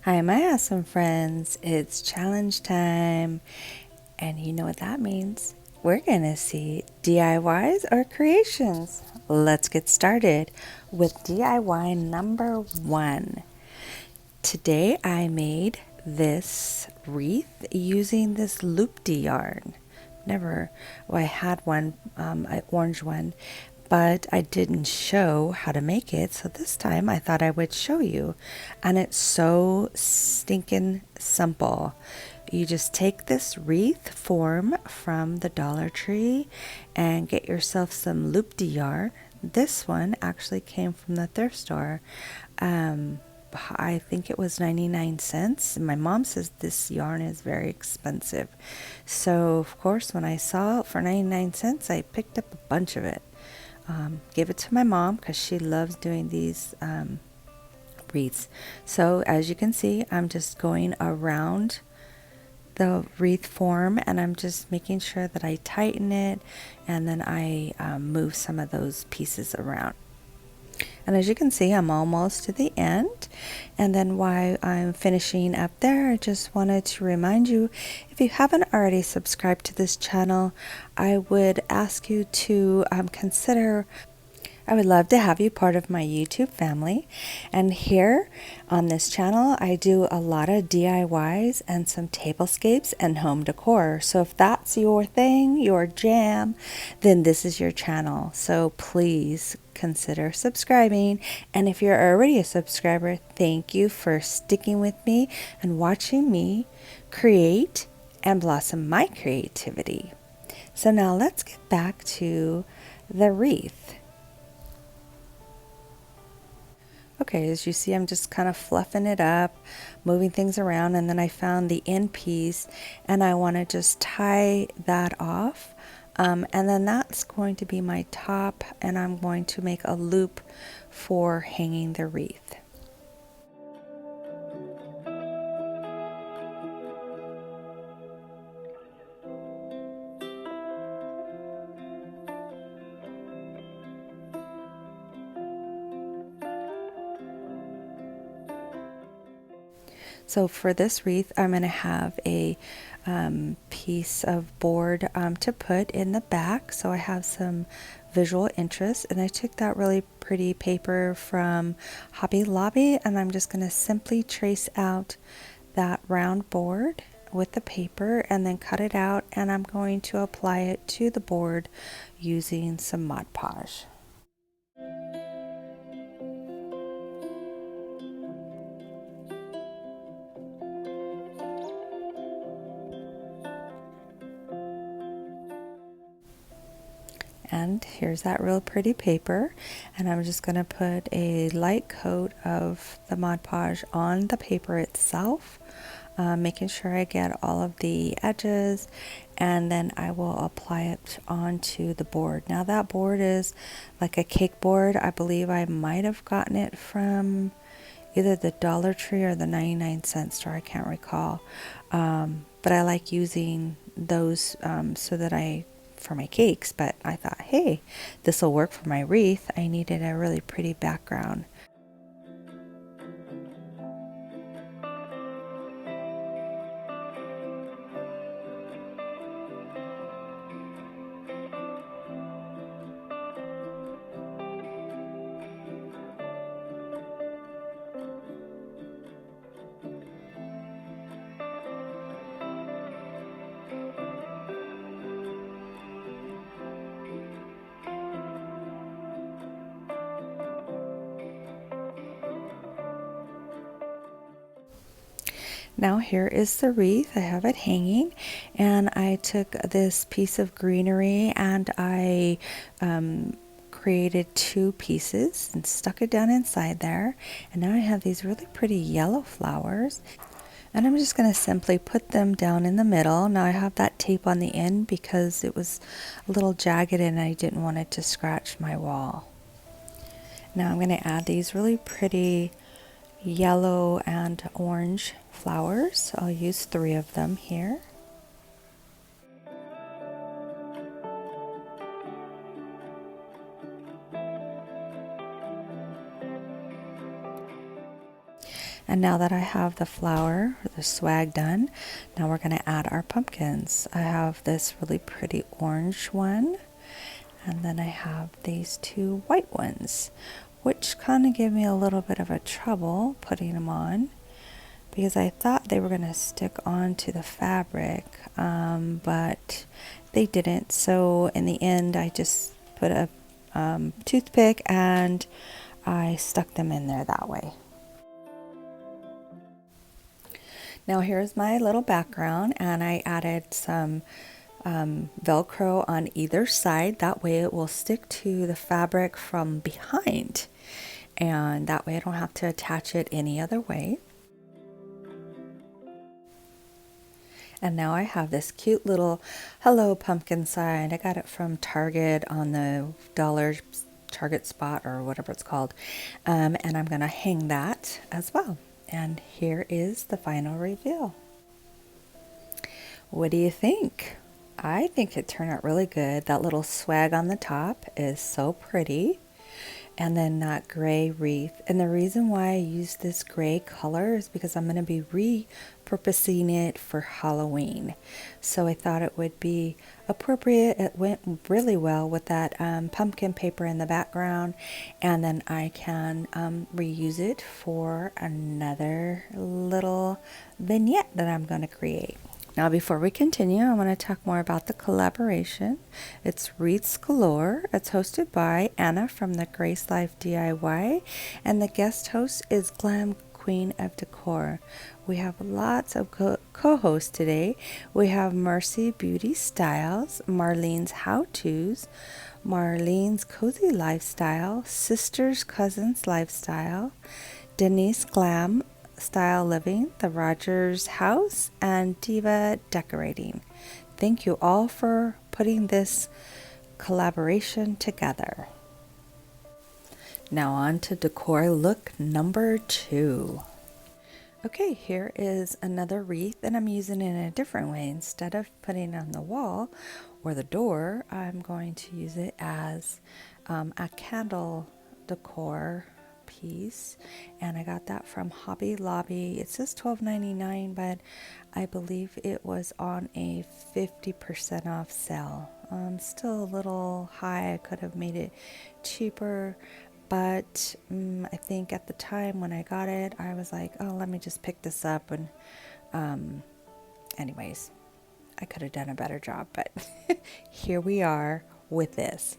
Hi, my awesome friends. It's challenge time, and you know what that means. We're going to see DIYs or creations. Let's get started with DIY number 1. Today I made this wreath using this loop-de yarn. I had one, an orange one, but I didn't show how to make it, so this time I thought I would show you. And it's so stinking simple. You just take this wreath form from the Dollar Tree and get yourself some loop-de yarn. This one actually came from the thrift store. I think it was 99 cents. My mom says this yarn is very expensive. So, of course, when I saw it for 99 cents, I picked up a bunch of it. Gave it to my mom because she loves doing these wreaths. So, as you can see, I'm just going around the wreath form and I'm just making sure that I tighten it, and then I move some of those pieces around. And as you can see, I'm almost to the end. And then while I'm finishing up there, I just wanted to remind you, if you haven't already subscribed to this channel, I would ask you to consider. I would love to have you part of my YouTube family. And here on this channel, I do a lot of DIYs and some tablescapes and home decor. So if that's your thing, your jam, then this is your channel. So please consider subscribing. And if you're already a subscriber, thank you for sticking with me and watching me create and blossom my creativity. So now let's get back to the wreath. Okay, as you see, I'm just kind of fluffing it up, moving things around, and then I found the end piece and I want to just tie that off. And then that's going to be my top, and I'm going to make a loop for hanging the wreath. So for this wreath, I'm going to have a piece of board to put in the back. So I have some visual interest, and I took that really pretty paper from Hobby Lobby, and I'm just going to simply trace out that round board with the paper and then cut it out, and I'm going to apply it to the board using some Mod Podge. And here's that real pretty paper, and I'm just going to put a light coat of the Mod Podge on the paper itself, making sure I get all of the edges, and then I will apply it onto the board. Now that board is like a cake board. I believe I might have gotten it from either the Dollar Tree or the 99-cent store, I can't recall, but I like using those so that for my cakes, but I thought, hey, this will work for my wreath. I needed a really pretty background. Now here is the wreath. I have it hanging, and I took this piece of greenery and I created 2 pieces and stuck it down inside there, and now I have these really pretty yellow flowers, and I'm just going to simply put them down in the middle. Now I have that tape on the end because it was a little jagged and I didn't want it to scratch my wall. Now I'm going to add these really pretty yellow and orange flowers. I'll use 3 of them here. And now that I have the flower, or the swag done, now we're going to add our pumpkins. I have this really pretty orange one, and then I have these two white ones, which kind of gave me a little bit of a trouble putting them on because I thought they were going to stick onto the fabric, but they didn't. So in the end, I just put a toothpick and I stuck them in there that way. Now here's my little background, and I added some Velcro on either side. That way it will stick to the fabric from behind, and that way I don't have to attach it any other way. And now I have this cute little Hello Pumpkin sign. I got it from Target on the Target spot or whatever it's called. And I'm going to hang that as well. And here is the final reveal. What do you think? I think it turned out really good. That little swag on the top is so pretty. And then that gray wreath. And the reason why I use this gray color is because I'm going to be repurposing it for Halloween. So I thought it would be appropriate. It went really well with that pumpkin paper in the background. And then I can reuse it for another little vignette that I'm going to create. Now, before we continue, I want to talk more about the collaboration. It's Wreath's Galore. It's hosted by Anna from the Grace Life DIY, and the guest host is Glam, Queen of Décor. We have lots of co-hosts today. We have Mercy Beauty Styles, Marlene's How To's, Marlene's Cozy Lifestyle, Sisters Cousins Lifestyle, Denise Glam Style Living, the Rodgers House, and Diva Decorating. Thank you all for putting this collaboration together. Now on to decor look number 2. Okay, here is another wreath, and I'm using it in a different way. Instead of putting it on the wall or the door, I'm going to use it as a candle decor piece, and I got that from Hobby Lobby. It says $12.99, but I believe it was on a 50% off sale. Still a little high. I could have made it cheaper, but I think at the time when I got it, I was like, oh, let me just pick this up. And anyways, I could have done a better job, but here we are with this.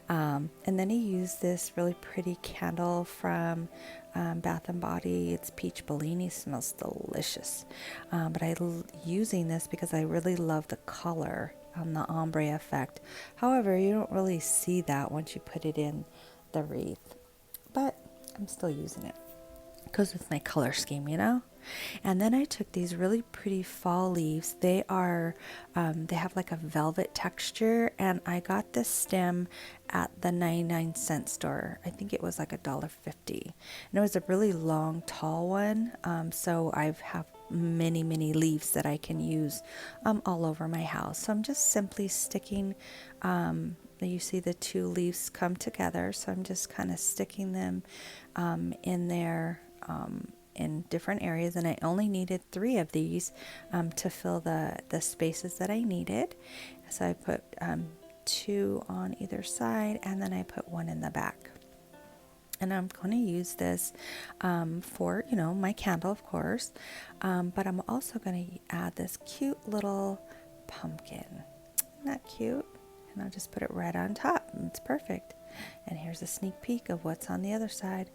And then he used this really pretty candle from Bath and Body. It's peach Bellini, smells delicious. But I'm using this because I really love the color on the ombre effect. However, you don't really see that once you put it in the wreath, but I'm still using it. Goes with my color scheme, you know. And then I took these really pretty fall leaves. They are they have like a velvet texture, and I got this stem at the 99-cent store. I think it was like $1.50, and it was a really long tall one, so I have many leaves that I can use all over my house. So I'm just simply sticking, you see the two leaves come together, so I'm just kind of sticking them in there in different areas, and I only needed 3 of these to fill the spaces that I needed. So I put 2 on either side, and then I put 1 in the back. And I'm going to use this for, you know, my candle, of course, but I'm also going to add this cute little pumpkin. Isn't that cute? And I'll just put it right on top. It's perfect. And here's a sneak peek of what's on the other side,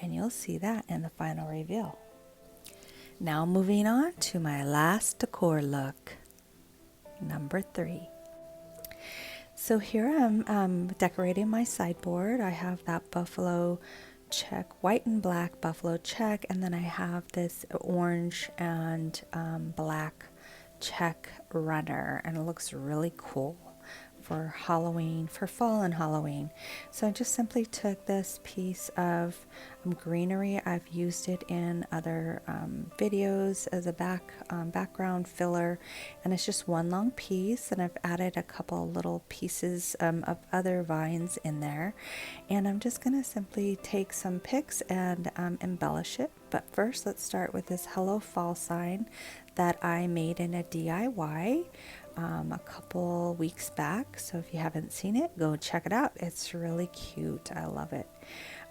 and you'll see that in the final reveal. Now moving on to my last decor look, number 3. So here I'm decorating my sideboard. I have that buffalo check, white and black buffalo check, and then I have this orange and black check runner, and it looks really cool for Halloween, for fall and Halloween. So I just simply took this piece of greenery. I've used it in other videos as a background filler, and it's just one long piece, and I've added a couple little pieces of other vines in there, and I'm just gonna simply take some picks and embellish it, But first, let's start with this Hello Fall sign that I made in a DIY a couple weeks back. So if you haven't seen it, go check it out. It's really cute. I love it.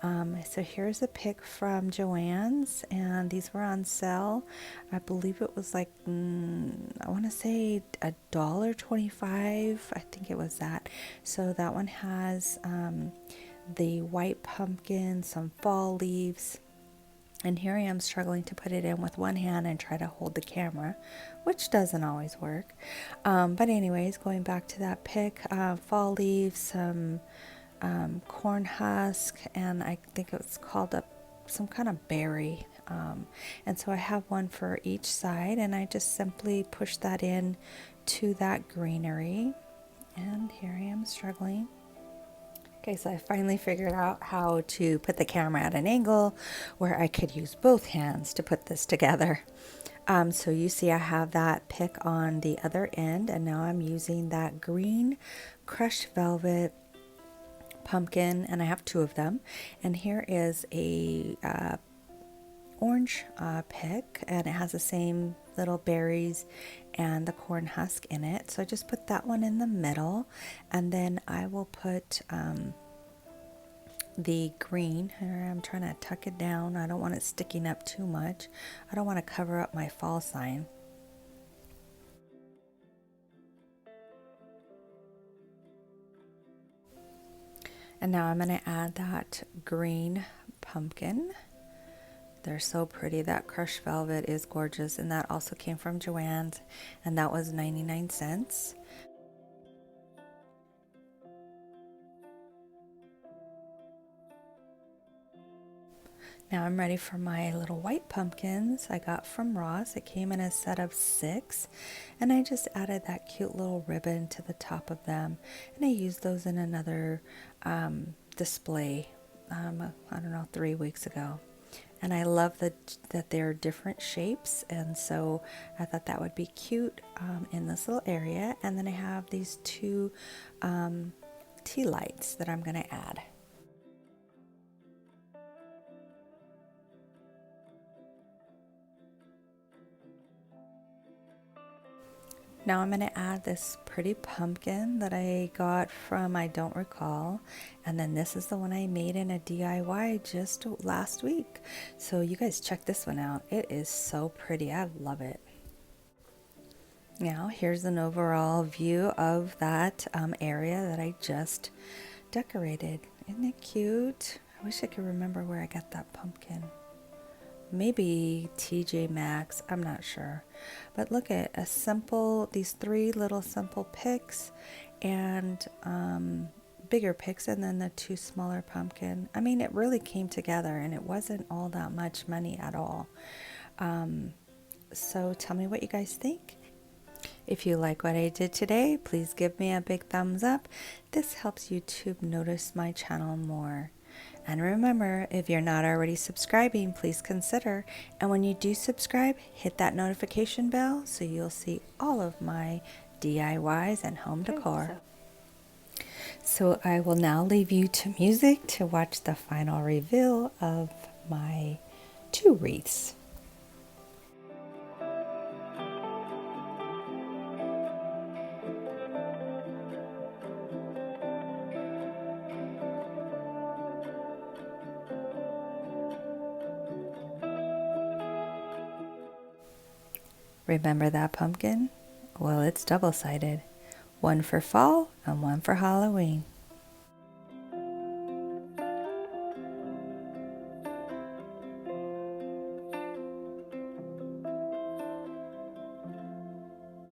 So here's a pic from Joann's, and these were on sale. I believe it was like, I want to say $1.25. I think it was that. So that one has the white pumpkin, some fall leaves. And here I am struggling to put it in with one hand and try to hold the camera, which doesn't always work. But anyways, going back to that pic, fall leaves, some corn husk, and I think it's called some kind of berry. And so I have one for each side, and I just simply push that in to that greenery. And here I am struggling. Okay, so I finally figured out how to put the camera at an angle where I could use both hands to put this together. So you see I have that pick on the other end, and now I'm using that green crushed velvet pumpkin, and I have two of them. And here is a orange pick, and it has the same little berries and the corn husk in it. So I just put that one in the middle, and then I will put the green. Here I'm trying to tuck it down. I don't want it sticking up too much. I don't want to cover up my fall sign. And now I'm going to add that green pumpkin. They're so pretty. That crushed velvet is gorgeous, and that also came from Joann's, and that was 99 cents. Now I'm ready for my little white pumpkins I got from Ross. It came in a set of 6, and I just added that cute little ribbon to the top of them, and I used those in another display, I don't know, 3 weeks ago. And I love that they're different shapes, and so I thought that would be cute in this little area. And then I have these 2 tea lights that I'm going to add. Now I'm going to add this pretty pumpkin that I got from I don't recall, and then this is the one I made in a DIY just last week. So you guys check this one out. It is so pretty. I love it. Now here's an overall view of that area that I just decorated. Isn't it cute? I wish I could remember where I got that pumpkin. Maybe TJ Maxx, I'm not sure. But look at these 3 little simple picks, and bigger picks, and then the 2 smaller pumpkin. I mean, it really came together, and it wasn't all that much money at all. So tell me what you guys think. If you like what I did today, please give me a big thumbs up. This helps YouTube notice my channel more. And remember, if you're not already subscribing, please consider. And when you do subscribe, hit that notification bell so you'll see all of my DIYs and home decor. So I will now leave you to music to watch the final reveal of my 2 wreaths. Remember that pumpkin? Well, it's double-sided. One for fall and one for Halloween.